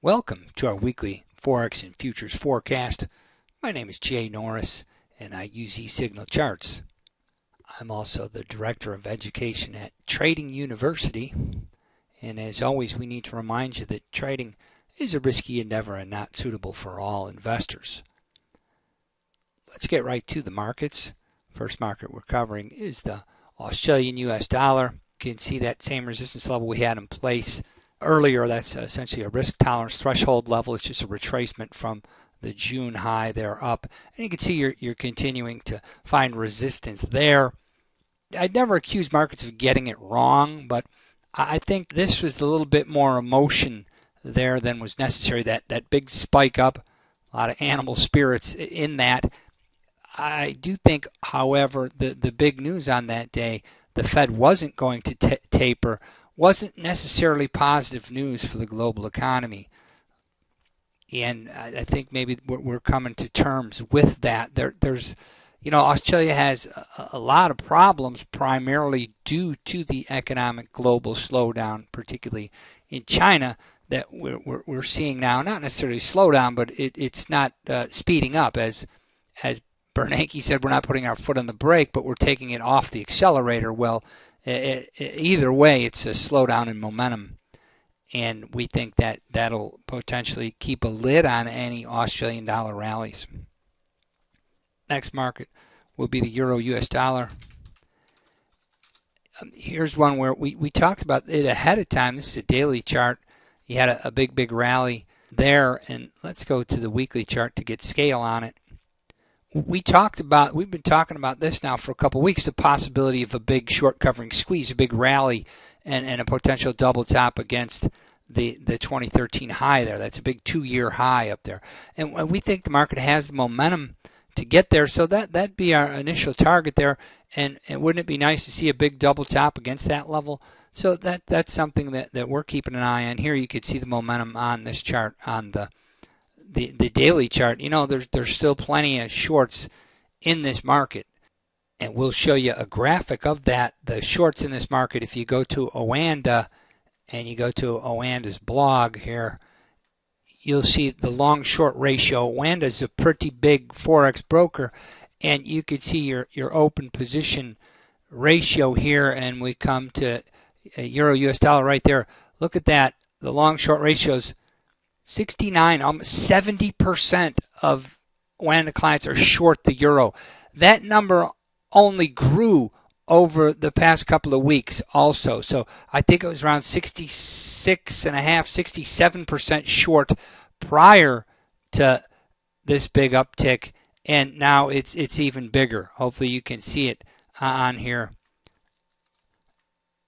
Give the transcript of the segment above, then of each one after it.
Welcome to our weekly Forex and Futures forecast. My name is Jay Norris and I use eSignal charts. I'm also the Director of Education at Trading University, and as always we need to remind you that trading is a risky endeavor and not suitable for all investors. Let's get right to the markets. First market we're covering is the Australian US dollar. You can see that same resistance level we had in place earlier. That's essentially a risk tolerance threshold level. It's just a retracement from the June high there up. And you can see you're continuing to find resistance there. I'd never accuse markets of getting it wrong, but I think this was a little bit more emotion there than was necessary. That big spike up, a lot of animal spirits in that. I do think, however, the big news on that day, the Fed wasn't going to taper, wasn't necessarily positive news for the global economy. And I think maybe we're coming to terms with that. There's, Australia has a lot of problems primarily due to the economic global slowdown, particularly in China, that we're seeing now. Not necessarily slowdown, but it's not speeding up. As Bernanke said, we're not putting our foot on the brake, but we're taking it off the accelerator. Well, either way, it's a slowdown in momentum, and we think that that'll potentially keep a lid on any Australian dollar rallies. Next market will be the Euro US dollar. Here's one where we talked about it ahead of time. This is a daily chart. You had a big rally there, and let's go to the weekly chart to get scale on it. We've been talking about this now for a couple of weeks, the possibility of a big short covering squeeze, a big rally, and a potential double top against the 2013 high there. That's a big 2-year high up there. And we think the market has the momentum to get there, so that'd be our initial target there. And wouldn't it be nice to see a big double top against that level? So that's something that we're keeping an eye on. Here you could see the momentum on this chart on the daily chart. There's still plenty of shorts in this market, and we'll show you a graphic of that. The shorts in this market, if you go to Oanda and you go to Oanda's blog here, you'll see the long short ratio. Oanda's a pretty big Forex broker, and you could see your open position ratio here, and we come to Euro US dollar right there. Look at that. The long short ratios 69, almost 70% of Oanda clients are short the euro. That number only grew over the past couple of weeks also. So I think it was around 66.5, 67% short prior to this big uptick, and now it's even bigger. Hopefully you can see it on here.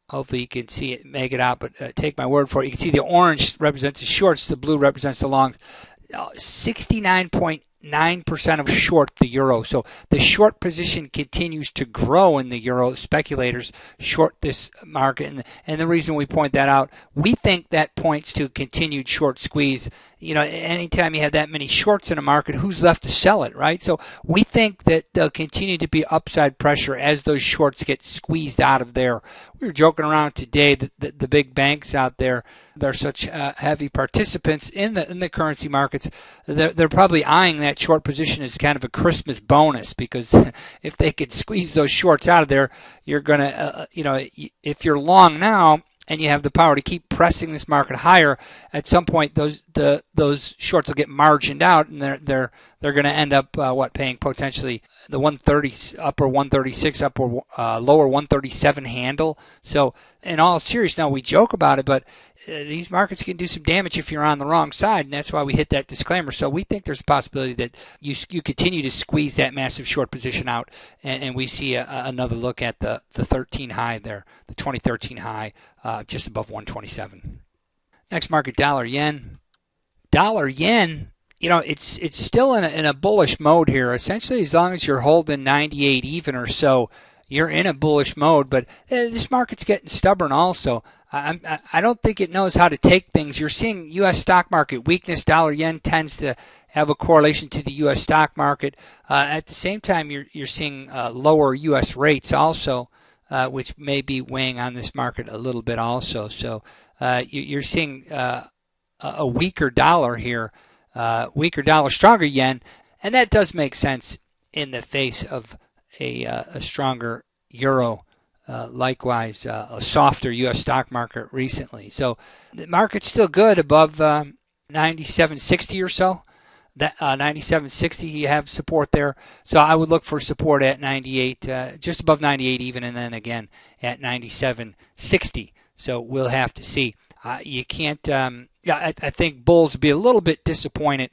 Hopefully you can see it, make it out, but take my word for it. You can see the orange represents the shorts, the blue represents the longs. 69.9% of short the euro. So the short position continues to grow in the euro. Speculators short this market, and the reason we point that out, we think that points to continued short squeeze. Anytime you have that many shorts in a market, who's left to sell it, right? So we think that there'll continue to be upside pressure as those shorts get squeezed out of there. We were joking around today that the big banks out there, they're such heavy participants in the currency markets. They're probably eyeing that short position as kind of a Christmas bonus, because if they could squeeze those shorts out of there, you're going to, if you're long now and you have the power to keep pressing this market higher, at some point those shorts will get margined out, and they're going to end up paying potentially the 130 upper 136 upper lower 137 handle. So in all seriousness, now we joke about it, but these markets can do some damage if you're on the wrong side, and that's why we hit that disclaimer. So we think there's a possibility that you continue to squeeze that massive short position out, and we see another look at the 13 high there, the 2013 high, just above 127. Next market, dollar yen. Dollar yen, it's still in a bullish mode here. Essentially, as long as you're holding 98 even or so, you're in a bullish mode. But this market's getting stubborn also. I don't think it knows how to take things. You're seeing U.S. stock market weakness. Dollar yen tends to have a correlation to the U.S. stock market. At the same time, you're seeing lower U.S. rates also, which may be weighing on this market a little bit also. So you're seeing a a weaker dollar here, weaker dollar, stronger yen, and that does make sense in the face of a stronger euro. Likewise, a softer U.S. stock market recently. So the market's still good above 97.60 or so. That 97.60, you have support there. So I would look for support at 98, just above 98 even, and then again at 97.60. So we'll have to see. You can't. I think bulls will be a little bit disappointed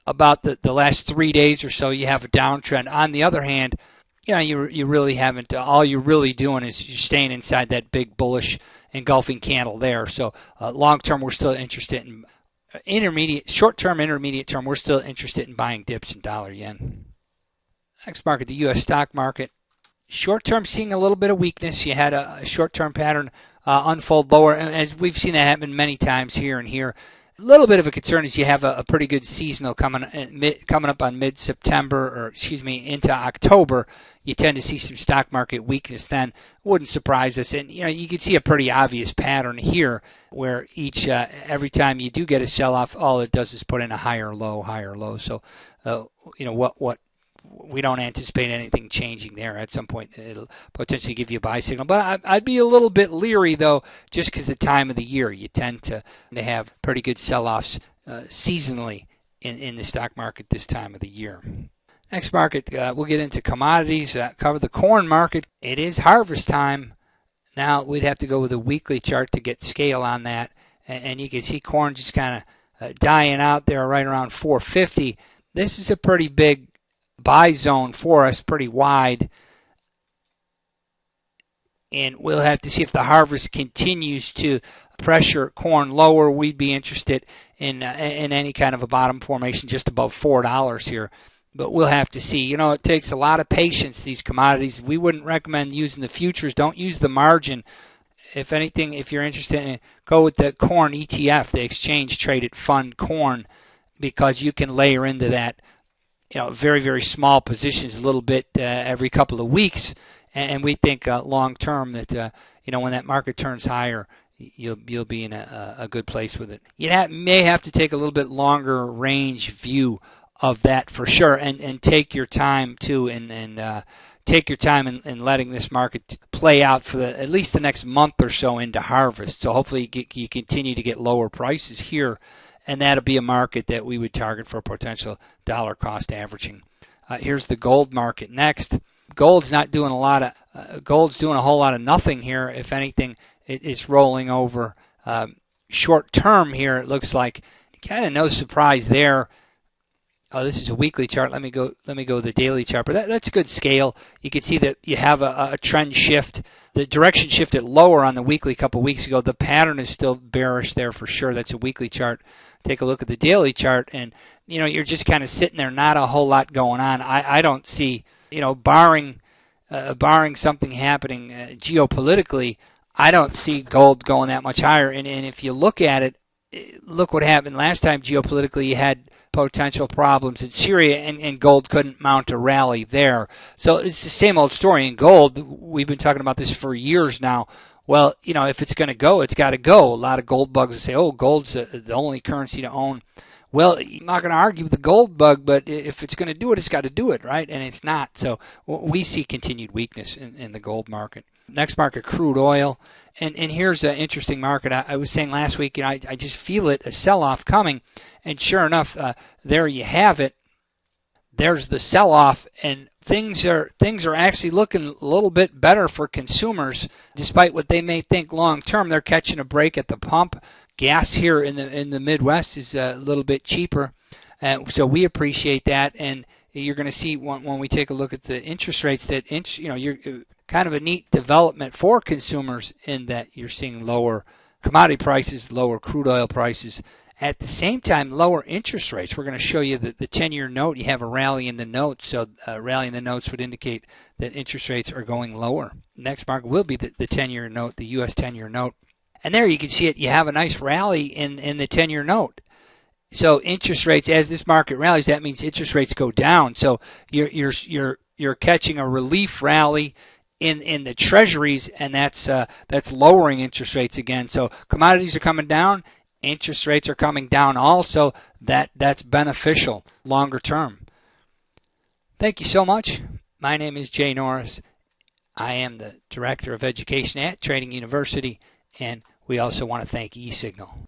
about the last 3 days or so. You have a downtrend. On the other hand, you really haven't. All you're really doing is you're staying inside that big bullish engulfing candle there. So long term, we're still interested in short term, intermediate term. We're still interested in buying dips in dollar yen. Next market, the U.S. stock market. Short term, seeing a little bit of weakness. You had a short term pattern unfold lower, and as we've seen that happen many times here and here. A little bit of a concern is you have a pretty good seasonal coming up on mid-September, into October. You tend to see some stock market weakness then. Wouldn't surprise us. And, you can see a pretty obvious pattern here where every time you do get a sell-off, all it does is put in a higher low. So, what we don't anticipate anything changing there. At some point, it'll potentially give you a buy signal. But I'd be a little bit leery, though, just because the time of the year. You tend to have pretty good sell-offs seasonally in the stock market this time of the year. Next market, we'll get into commodities. Cover the corn market. It is harvest time. Now, we'd have to go with a weekly chart to get scale on that. And you can see corn just kind of dying out there right around 450. This is a pretty big buy zone for us, pretty wide, and we'll have to see if the harvest continues to pressure corn lower. We'd be interested in any kind of a bottom formation just above $4 here, but we'll have to see. It takes a lot of patience, these commodities. We wouldn't recommend using the futures. Don't use the margin. If anything, if you're interested in it, go with the corn ETF, the exchange traded fund corn, because you can layer into that very, very small positions a little bit every couple of weeks. And we think long term that, when that market turns higher, you'll be in a good place with it. You may have to take a little bit longer range view of that for sure, and take your time too, and take your time in letting this market play out for at least the next month or so into harvest. So hopefully you continue to get lower prices here. And that'll be a market that we would target for potential dollar cost averaging. Here's the gold market next. Gold's doing a whole lot of nothing here. If anything, it's rolling over. Short term here, it looks like kind of no surprise there. Oh, this is a weekly chart. Let me go the daily chart. But that's a good scale. You can see that you have a trend shift. The direction shifted lower on the weekly a couple weeks ago. The pattern is still bearish there for sure. That's a weekly chart. Take a look at the daily chart, and you're just kind of sitting there, not a whole lot going on. I don't see, barring something happening geopolitically, I don't see gold going that much higher. And if you look at it, look what happened last time geopolitically. You had potential problems in Syria, and gold couldn't mount a rally there. So it's the same old story in gold. We've been talking about this for years now. Well, if it's going to go, it's got to go. A lot of gold bugs will say, oh, gold's the only currency to own. Well, I'm not going to argue with the gold bug, but if it's going to do it, it's got to do it, right? And it's not. So we see continued weakness in the gold market. Next market, crude oil. And here's an interesting market. I was saying last week, I just feel it, a sell-off coming. And sure enough, there you have it. There's the sell-off, and things are actually looking a little bit better for consumers, despite what they may think long term. They're catching a break at the pump. Gas here in the Midwest is a little bit cheaper, so we appreciate that. And you're going to see when we take a look at the interest rates that you're kind of a neat development for consumers in that you're seeing lower commodity prices, lower crude oil prices. At the same time, lower interest rates. We're going to show you that the 10-year note, you have a rally in the notes. So a rally in the notes would indicate that interest rates are going lower. Next market will be the 10-year note, the U.S. 10-year note. And there you can see it. You have a nice rally in the 10-year note. So interest rates, as this market rallies, that means interest rates go down. So you're catching a relief rally in the treasuries, and that's lowering interest rates again. So commodities are coming down, interest rates are coming down also, that's beneficial longer term. Thank you so much. My name is Jay Norris. I am the Director of Education at Trading University, and we also want to thank eSignal.